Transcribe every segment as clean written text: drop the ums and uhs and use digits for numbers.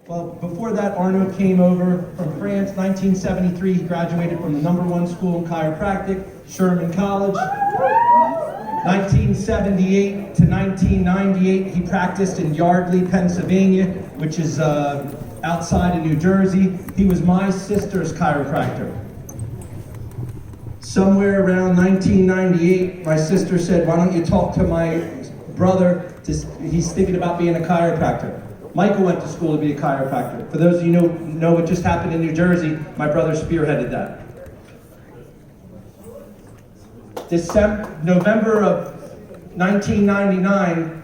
Well, before that, Arno came over from France, 1973. He graduated from the #1 school in chiropractic, Sherman College. 1978 to 1998, he practiced in Yardley, Pennsylvania, which is outside of New Jersey. He was my sister's chiropractor. Somewhere around 1998, my sister said, why don't you talk to my brother, he's thinking about being a chiropractor. Michael went to school to be a chiropractor. For those of you who know what just happened in New Jersey, my brother spearheaded that. November of 1999,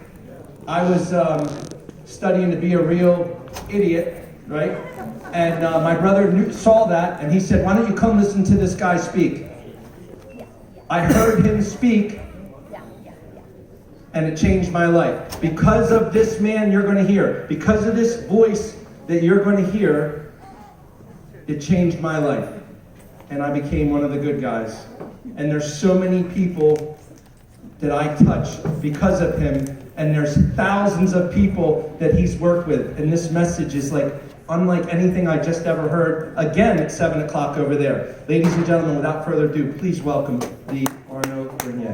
I was studying to be a real idiot, right? And my brother saw that, and he said, why don't you come listen to this guy speak? I heard him speak, and it changed my life. Because of this man you're going to hear, because of this voice that you're going to hear, it changed my life. And I became one of the good guys. And there's so many people that I touch because of him, and there's thousands of people that he's worked with. And this message is like unlike anything I just ever heard. Again, at 7 o'clock over there. Ladies and gentlemen, without further ado, please welcome the Arno Burnier.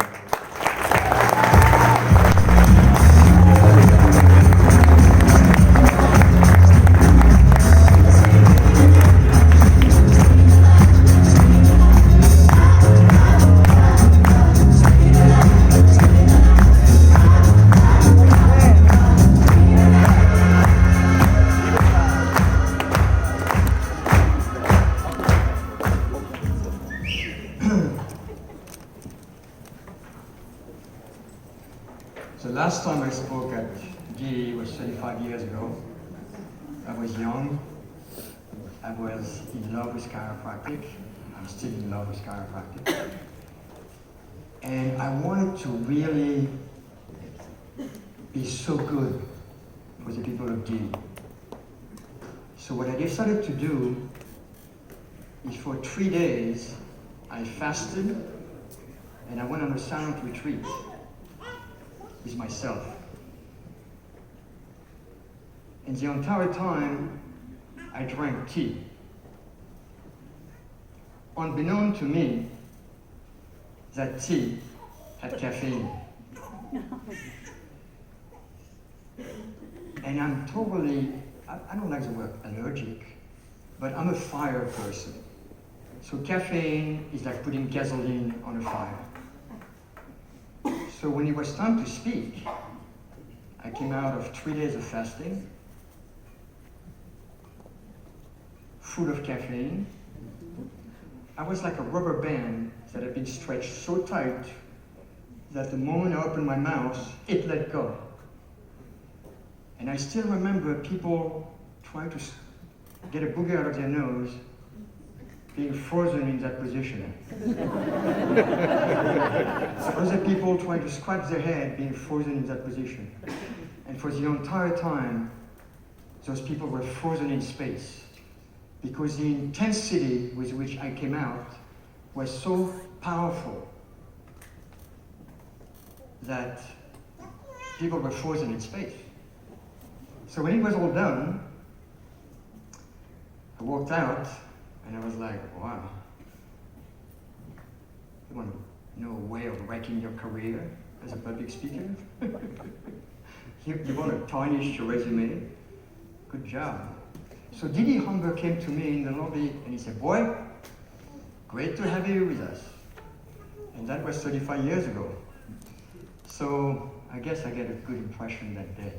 The last time I spoke at GE was 35 years ago. I was young. I was in love with chiropractic. I'm still in love with chiropractic. And I wanted to really be so good for the people of GE. So what I decided to do is for 3 days, I fasted and I went on a silent retreat with myself. And the entire time, I drank tea. Unbeknown to me, that tea had caffeine. And I'm totally, I don't like the word allergic, but I'm a fire person. So caffeine is like putting gasoline on a fire. So when it was time to speak, I came out of 3 days of fasting, full of caffeine. I was like a rubber band that had been stretched so tight that the moment I opened my mouth, it let go. And I still remember people trying to get a booger out of their nose, being frozen in that position. Other people trying to scratch their head, being frozen in that position. And for the entire time, those people were frozen in space, because the intensity with which I came out was so powerful that people were frozen in space. So when it was all done, I walked out, and I was like, wow. You want to know a way of wrecking your career as a public speaker? you want to tarnish your resume? Good job. So Didi Humber came to me in the lobby and he said, boy, great to have you with us. And that was 35 years ago. So I guess I get a good impression that day.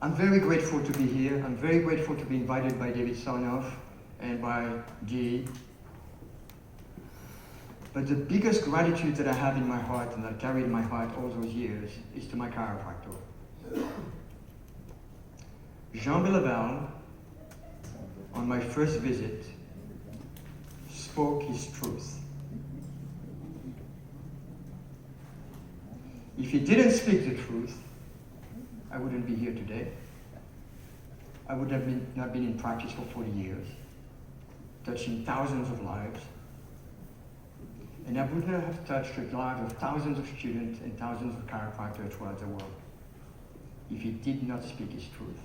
I'm very grateful to be here. I'm very grateful to be invited by David Sarnoff and by GE. But the biggest gratitude that I have in my heart and that I carried in my heart all those years is to my chiropractor. Jean Belaval, on my first visit, spoke his truth. If he didn't speak the truth, I wouldn't be here today. I would have not been in practice for 40 years, touching thousands of lives. And I would not have touched the lives of thousands of students and thousands of chiropractors throughout the world. if he did not speak his truth.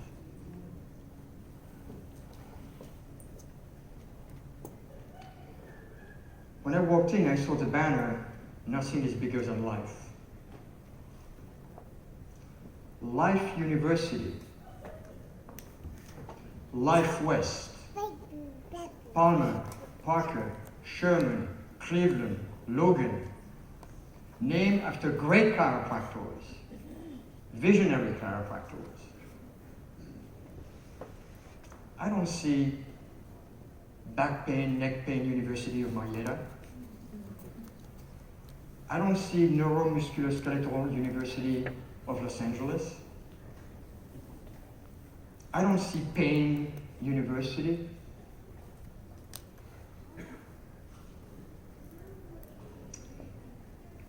When I walked in, I saw the banner, "Nothing is bigger than life." Life University, Life West, Palmer, Parker, Sherman, Cleveland, Logan, named after great chiropractors, visionary chiropractors. I don't see Back Pain, Neck Pain University of Marietta. I don't see Neuromusculoskeletal University of Los Angeles. I don't see Pain University.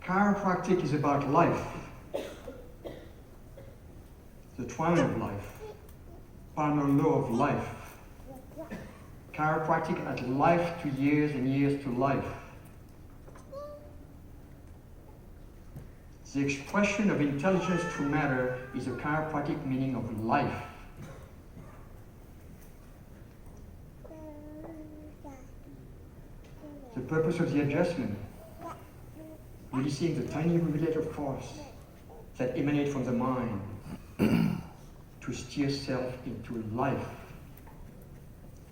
Chiropractic is about life, the twine of life, Palmer law of life. Chiropractic adds life to years and years to life. The expression of intelligence through matter is a chiropractic meaning of life. The purpose of the adjustment, releasing the tiny regulator force that emanates from the mind to steer self into life.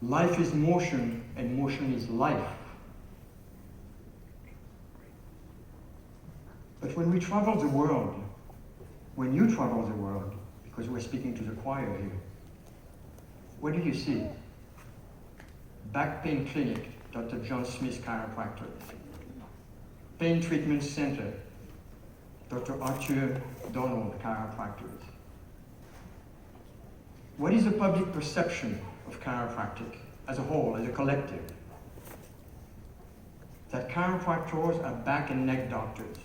Life is motion, and motion is life. But when we travel the world, when you travel the world, because we're speaking to the choir here, what do you see? Back Pain Clinic, Dr. John Smith Chiropractor. Pain Treatment Center, Dr. Arthur Donald Chiropractors. What is the public perception of chiropractic as a whole, as a collective? That chiropractors are back and neck doctors.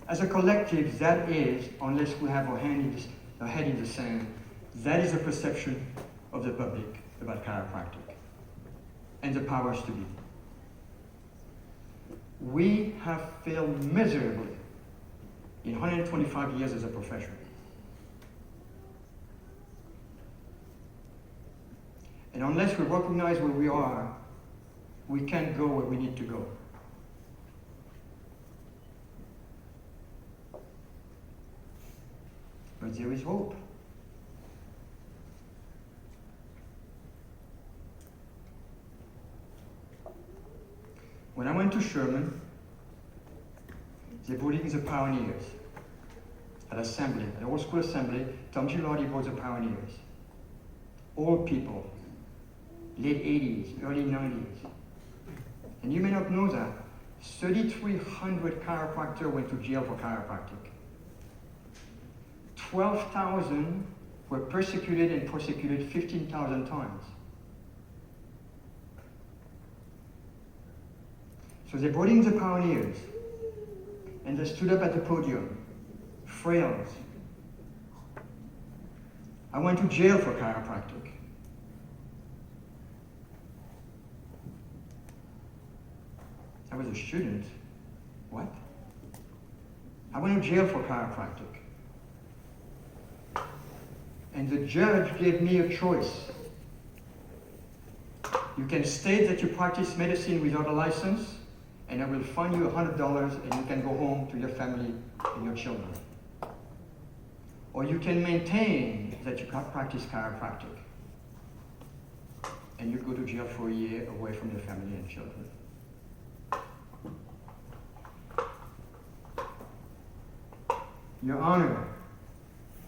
As a collective, that is, unless we have our head in the sand, that is the perception of the public about chiropractic and the powers to be. We have failed miserably in 125 years as a profession. And unless we recognize where we are, we can't go where we need to go. But there is hope. When I went to Sherman, they brought in the pioneers at assembly, at old school assembly. Tom Gilardi brought the pioneers. Old people, late 80s, early 90s. And you may not know that 3,300 chiropractors went to jail for chiropractic. 12,000 were persecuted and prosecuted 15,000 times. So they brought in the pioneers, and they stood up at the podium, frails. I went to jail for chiropractic. I was a student. What? I went to jail for chiropractic. And the judge gave me a choice. You can state that you practice medicine without a license, and I will fine you $100 and you can go home to your family and your children. Or you can maintain that you practice chiropractic, and you go to jail for a year away from your family and children. Your Honor,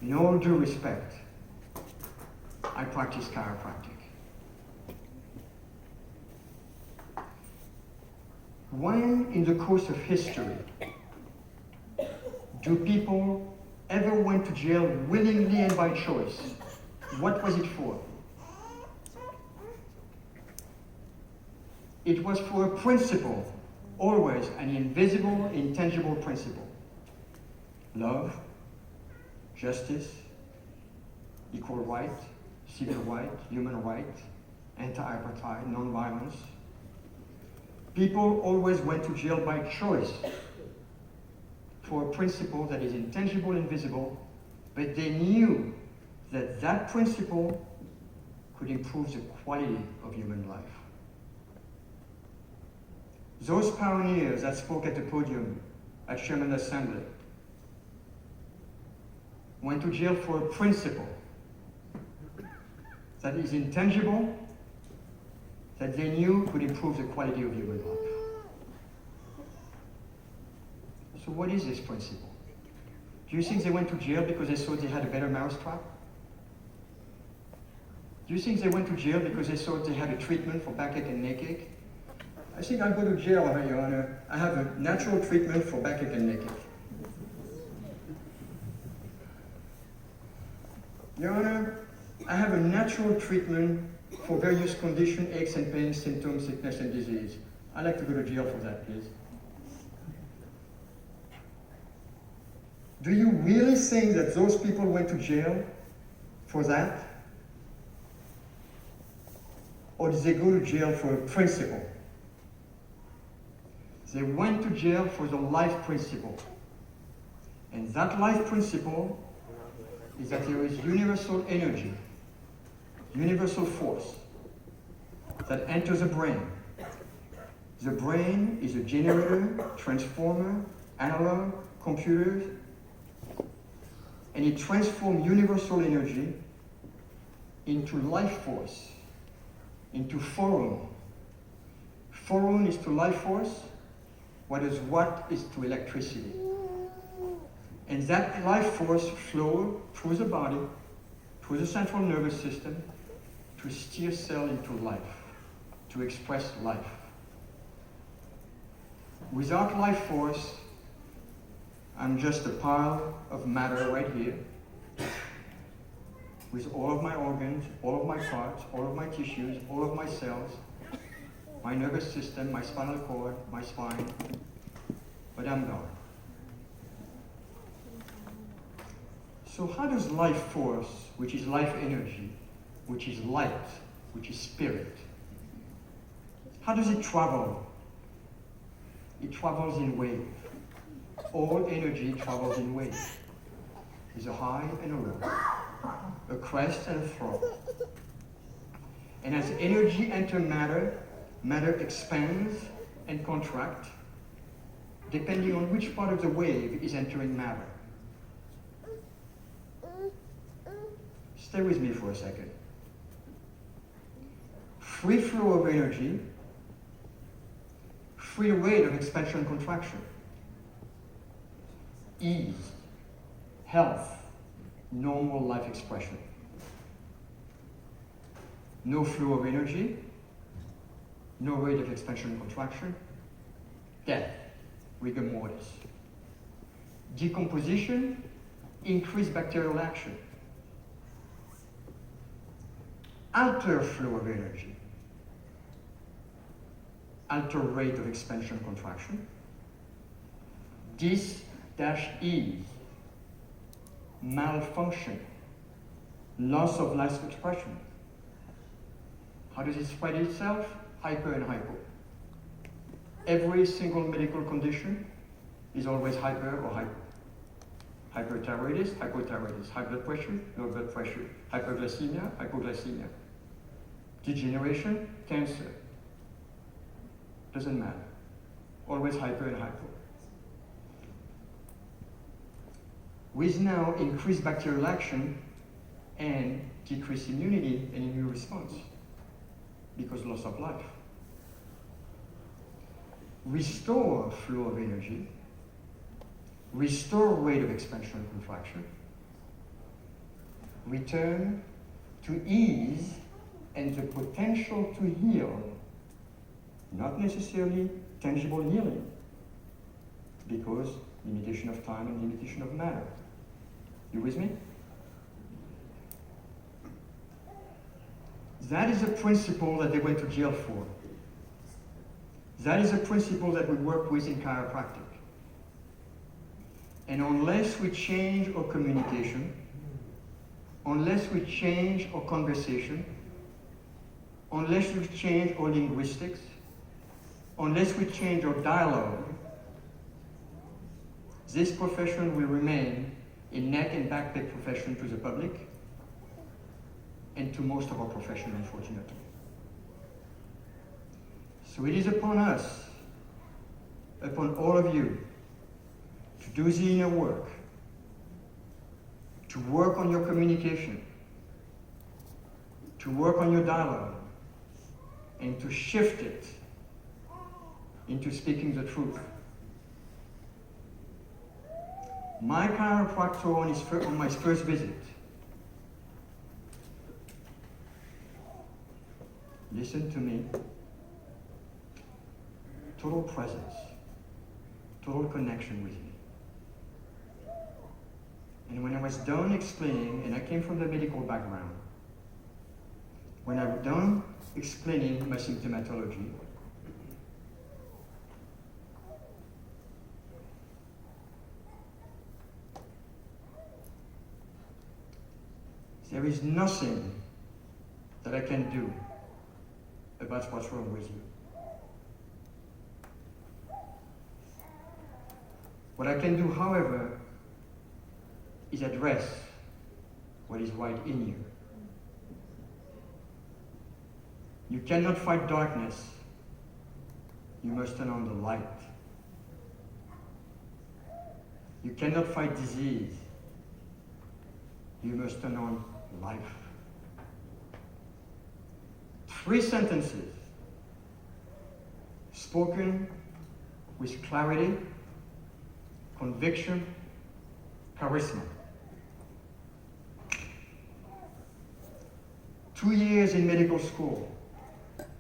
in all due respect, I practice chiropractic. When in the course of history do people ever went to jail willingly and by choice? What was it for? It was for a principle, always an invisible, intangible principle. Love, justice, equal right, civil right, human right, anti-apartheid, non-violence. People always went to jail by choice for a principle that is intangible and visible, but they knew that that principle could improve the quality of human life. Those pioneers that spoke at the podium at Sherman Assembly went to jail for a principle that is intangible, that they knew could improve the quality of human life. So what is this principle? Do you think they went to jail because they thought they had a better mousetrap? Do you think they went to jail because they thought they had a treatment for backache and neck-ache? I think I'll go to jail, Your Honor. I have a natural treatment for backache and neck-ache. Your Honor, I have a natural treatment for various conditions, aches and pains, symptoms, sickness and disease. I'd like to go to jail for that, please. Do you really think that those people went to jail for that? Or did they go to jail for a principle? They went to jail for the life principle. And that life principle is that there is universal energy, universal force that enters the brain. The brain is a generator, transformer, analog, computers, and it transforms universal energy into life force, into forum. Forum is to life force what is to electricity. And that life force flows through the body, through the central nervous system, to steer cell into life, to express life. Without life force, I'm just a pile of matter right here, with all of my organs, all of my parts, all of my tissues, all of my cells, my nervous system, my spinal cord, my spine, but I'm gone. So how does life force, which is life energy, which is light, which is spirit, how does it travel? It travels in wave. All energy travels in wave. There's a high and a low, a crest and a throat. And as energy enters matter, matter expands and contracts, depending on which part of the wave is entering matter. Stay with me for a second. Free flow of energy, free rate of expansion and contraction, ease, health, normal life expression. No flow of energy, no rate of expansion and contraction, death, rigor mortis. Decomposition, increased bacterial action. Alter flow of energy, alter rate of expansion and contraction, dis-ease, malfunction, loss of life expression. How does it spread itself? Hyper and hypo. Every single medical condition is always hyper or hypo. Hyperthyroidism, hypothyroidism, high blood pressure, low blood pressure, hyperglycemia, hypoglycemia. Degeneration, cancer. Doesn't matter. Always hyper and hypo. With now increased bacterial action and decreased immunity and immune response because loss of life. Restore flow of energy, restore rate of expansion and contraction, return to ease and the potential to heal, not necessarily tangible healing, because limitation of time and limitation of matter. You with me? That is a principle that they went to jail for. That is a principle that we work with in chiropractic. And unless we change our communication, unless we change our conversation, unless we change our linguistics, unless we change our dialogue, this profession will remain a neck and back pain profession to the public and to most of our profession, unfortunately. So it is upon us, upon all of you, to do the inner work, to work on your communication, to work on your dialogue, and to shift it into speaking the truth. My chiropractor on my first visit, listened to me, total presence, total connection with me. And when I was done explaining, and I came from the medical background, when I was done explaining my symptomatology, there is nothing that I can do about what's wrong with you. What I can do, however, is address what is right in you. You cannot fight darkness. You must turn on the light. You cannot fight disease. You must turn on life. 3 sentences spoken with clarity, conviction, charisma. 2 years in medical school,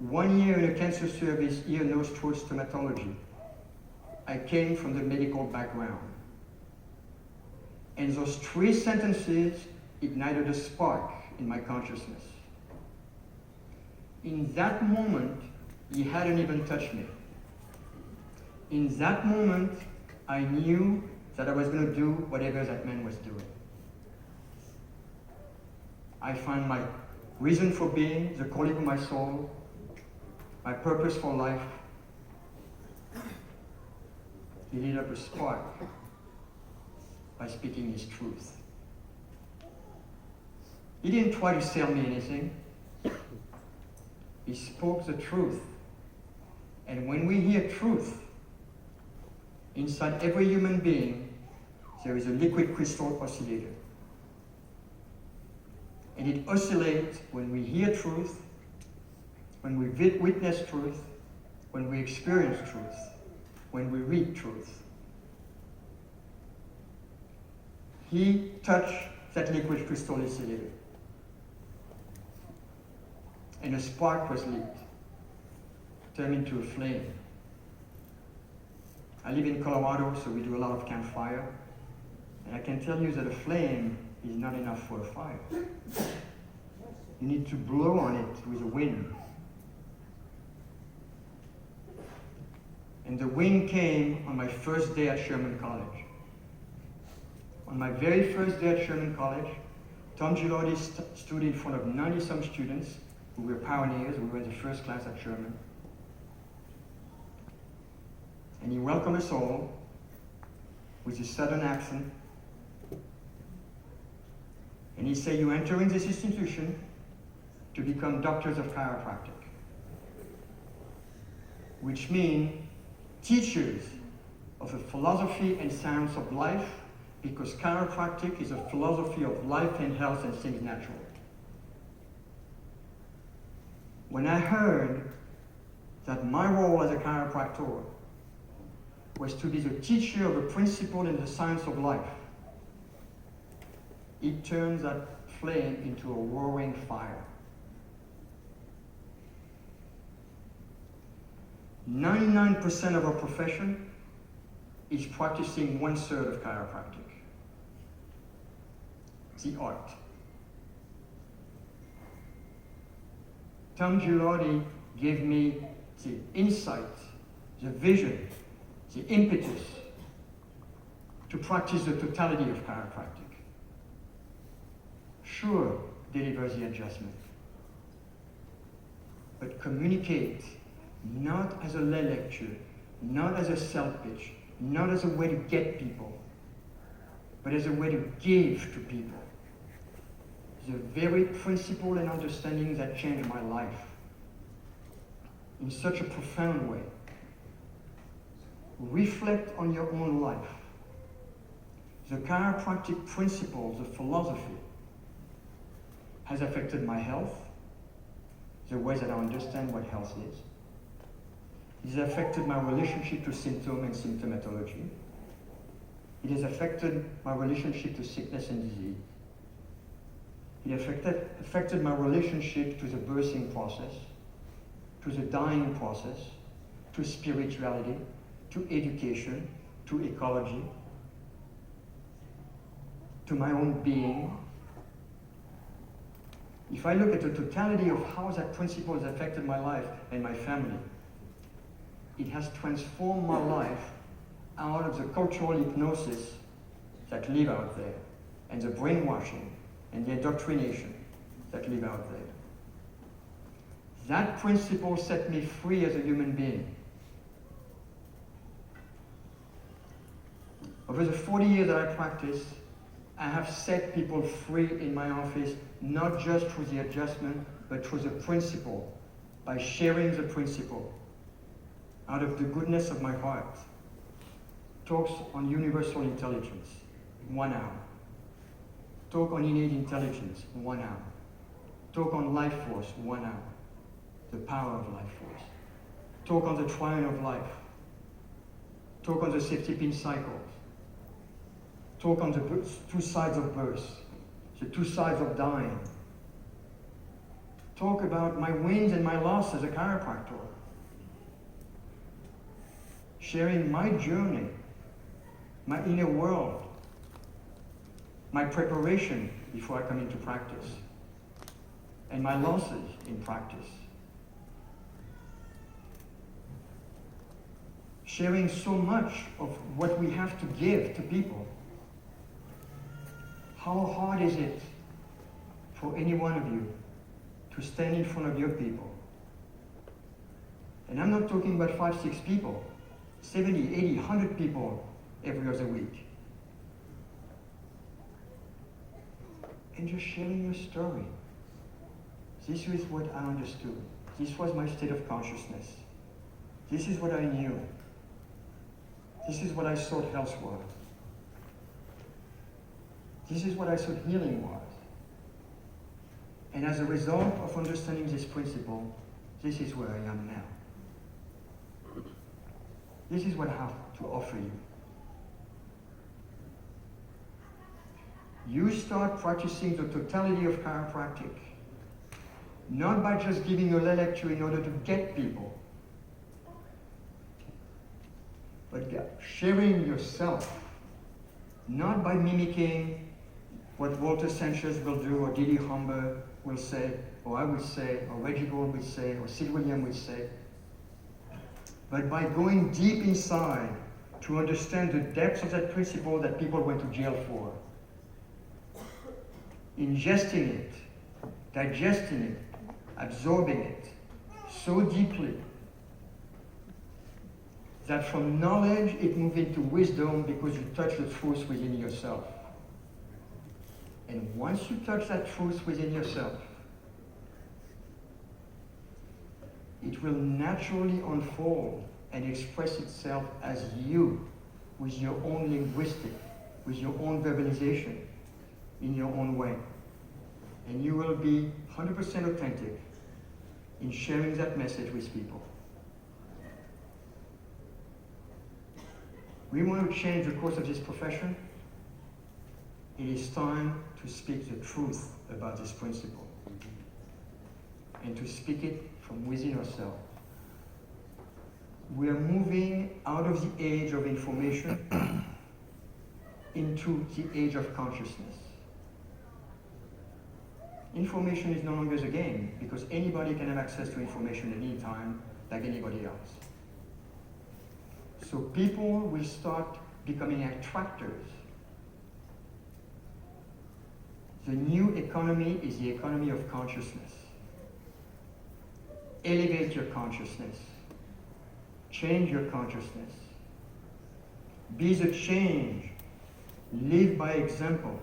1 year in a cancer service, ear, nose, throat stomatology. I came from the medical background. And those 3 sentences ignited a spark in my consciousness. In that moment, he hadn't even touched me. In that moment, I knew that I was going to do whatever that man was doing. I found my reason for being, the calling of my soul, my purpose for life. He lit up a spark by speaking his truth. He didn't try to sell me anything. He spoke the truth. And when we hear truth, inside every human being, there is a liquid crystal oscillator. And it oscillates when we hear truth, when we witness truth, when we experience truth, when we read truth. He touched that liquid crystal oscillator. And a spark was lit, turned into a flame. I live in Colorado, so we do a lot of campfire. And I can tell you that a flame is not enough for a fire. You need to blow on it with a wind. And the wind came on my first day at Sherman College. On my very first day at Sherman College, Tom Gilardi stood in front of 90-some students who were pioneers. We were in the first class at Sherman. And he welcomed us all with a southern accent. And he said, "You enter in this institution to become doctors of chiropractic," which means teachers of a philosophy and science of life, because chiropractic is a philosophy of life and health and things natural. When I heard that my role as a chiropractor was to be the teacher of a principle in the science of life, it turned that flame into a roaring fire. 99% of our profession is practicing 1/3 of chiropractic. The art. Tom Gilardi gave me the insight, the vision, the impetus to practice the totality of chiropractic. Sure, deliver the adjustment, but communicate not as a lay lecture, not as a sell pitch, not as a way to get people, but as a way to give to people. The very principle and understanding that changed my life in such a profound way. Reflect on your own life. The chiropractic principles, the philosophy, has affected my health, the way that I understand what health is. It has affected my relationship to symptom and symptomatology. It has affected my relationship to sickness and disease. It affected my relationship to the birthing process, to the dying process, to spirituality, to education, to ecology, to my own being. If I look at the totality of how that principle has affected my life and my family, it has transformed my life out of the cultural hypnosis that live out there, and the brainwashing and the indoctrination that live out there. That principle set me free as a human being. Over the 40 years that I practice, I have set people free in my office, not just through the adjustment, but through the principle, by sharing the principle out of the goodness of my heart. Talks on universal intelligence, 1 hour. Talk on innate intelligence, 1 hour. Talk on life force, 1 hour. The power of life force. Talk on the triune of life. Talk on the safety pin cycles. Talk on the two sides of birth, the two sides of dying. Talk about my wins and my losses as a chiropractor. Sharing my journey, my inner world, my preparation before I come into practice, and my losses in practice. Sharing so much of what we have to give to people. How hard is it for any one of you to stand in front of your people? And I'm not talking about 5, 6 people, 70, 80, 100 people every other week. And just sharing your story. This is what I understood. This was my state of consciousness. This is what I knew. This is what I thought health was. This is what I thought healing was. And as a result of understanding this principle, this is where I am now. This is what I have to offer you. You start practicing the totality of chiropractic, not by just giving a lecture in order to get people, but sharing yourself, not by mimicking what Walter Sanchez will do, or Didi Humber will say, or I would say, or Reggie Gold would say, or Sid William would say, but by going deep inside to understand the depths of that principle that people went to jail for. Ingesting it, digesting it, absorbing it so deeply that from knowledge it moves into wisdom because you touch the truth within yourself. And once you touch that truth within yourself, it will naturally unfold and express itself as you, with your own linguistic, with your own verbalization, in your own way. And you will be 100% authentic in sharing that message with people. We want to change the course of this profession. It is time to speak the truth about this principle and to speak it from within ourselves. We are moving out of the age of information into the age of consciousness. Information is no longer the game because anybody can have access to information at any time like anybody else. So people will start becoming attractors. The new economy is the economy of consciousness. Elevate your consciousness. Change your consciousness. Be the change Live by example.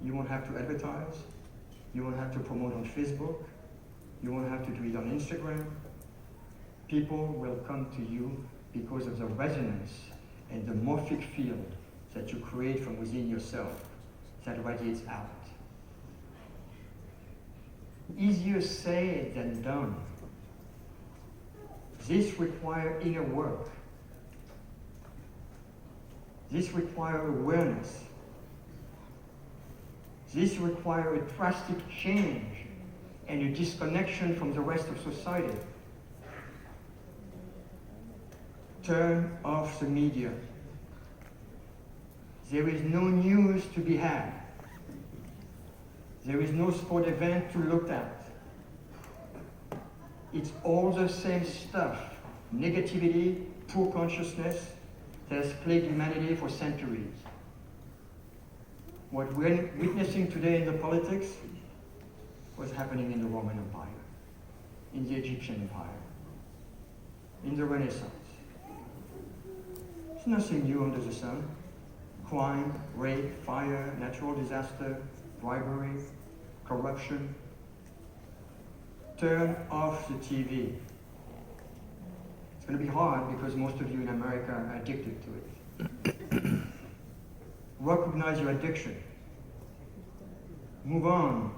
You won't have to advertise. You won't have to promote on Facebook. You won't have to do it on Instagram. People will come to you because of the resonance and the morphic field that you create from within yourself that radiates out. Easier said than done. This requires inner work. This requires awareness. This requires a drastic change and a disconnection from the rest of society. Turn off the media. There is no news to be had. There is no sport event to look at. It's all the same stuff. Negativity, poor consciousness that has plagued humanity for centuries. What we're witnessing today in the politics was happening in the Roman Empire, in the Egyptian Empire, in the Renaissance. There's nothing new under the sun. Crime, rape, fire, natural disaster, bribery, corruption. Turn off the TV. It's going to be hard because most of you in America are addicted to it. Recognize your addiction. Move on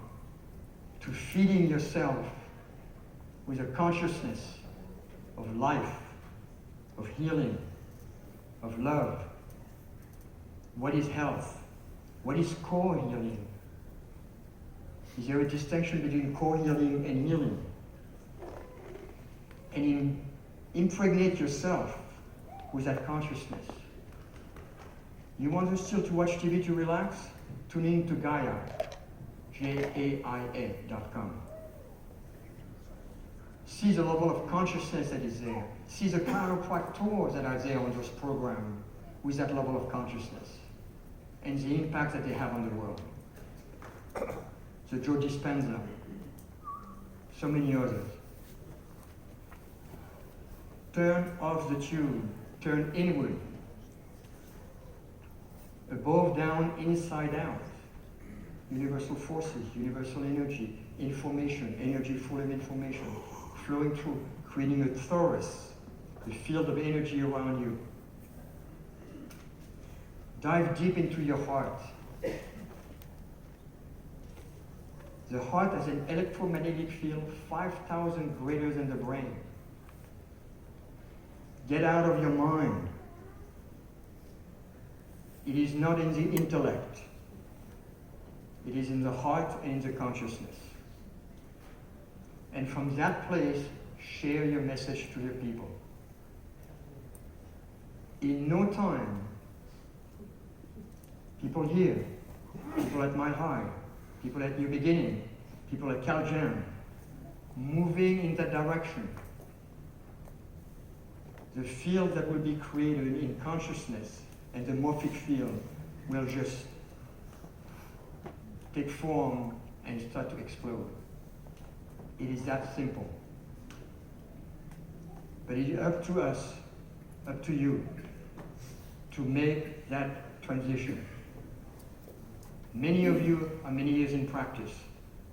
to feeding yourself with a consciousness of life, of healing, of love. What is health? What is core healing? Is there a distinction between core healing and healing? And impregnate yourself with that consciousness. You want to still to watch TV to relax? Tune in to Gaia, Gaia.com. See the level of consciousness that is there. See the chiropractors that are there on those programs with that level of consciousness and the impact that they have on the world. So Joe Dispenza, so many others. Turn off the tube, turn inward. Above, down, inside out. Universal forces, universal energy, information, energy full of information, flowing through, creating a torus, the field of energy around you. Dive deep into your heart. The heart has an electromagnetic field 5,000 greater than the brain. Get out of your mind. It is not in the intellect. It is in the heart and in the consciousness. And from that place, share your message to your people. In no time, people here, people at Mile High, people at New Beginning, people at CalGEM, moving in that direction. The field that will be created in consciousness and the morphic field will just take form and start to explode. It is that simple. But it is up to us, up to you, to make that transition. Many of you are many years in practice,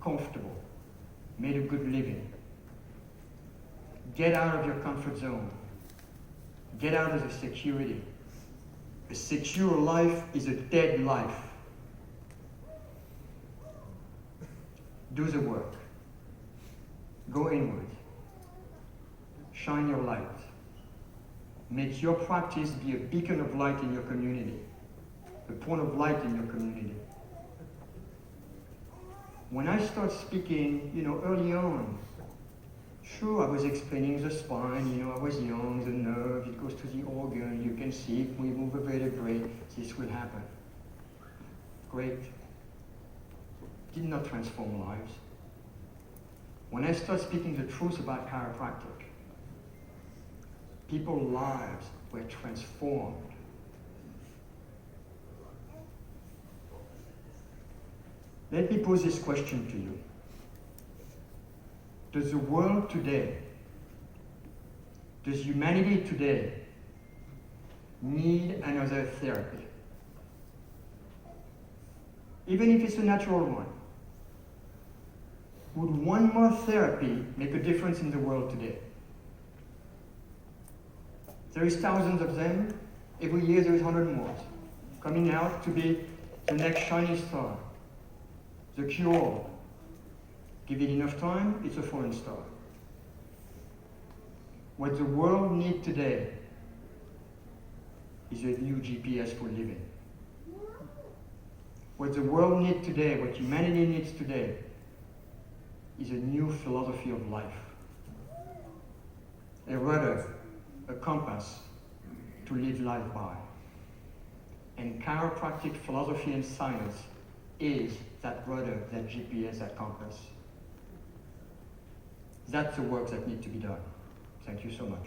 comfortable, made a good living. Get out of your comfort zone. Get out of the security. A secure life is a dead life. Do the work. Go inward. Shine your light. Make your practice be a beacon of light in your community, a point of light in your community. When I start speaking, early on, sure, I was explaining the spine, I was young, the nerve, it goes to the organ, you can see if we move a vertebrae, this will happen. Great. Did not transform lives. When I start speaking the truth about chiropractic, people's lives were transformed. Let me pose this question to you. Does the world today, does humanity today need another therapy? even if it's a natural one. Would one more therapy make a difference in the world today? There is thousands of them. Every year there is 100 more coming out to be the next shining star, the cure. Give it enough time, it's a foreign star. What the world needs today is a new GPS for living. What the world needs today, what humanity needs today, is a new philosophy of life. A rudder, a compass to live life by. And chiropractic philosophy and science is that rudder, that GPS, that compass. That's the work that needs to be done. Thank you so much.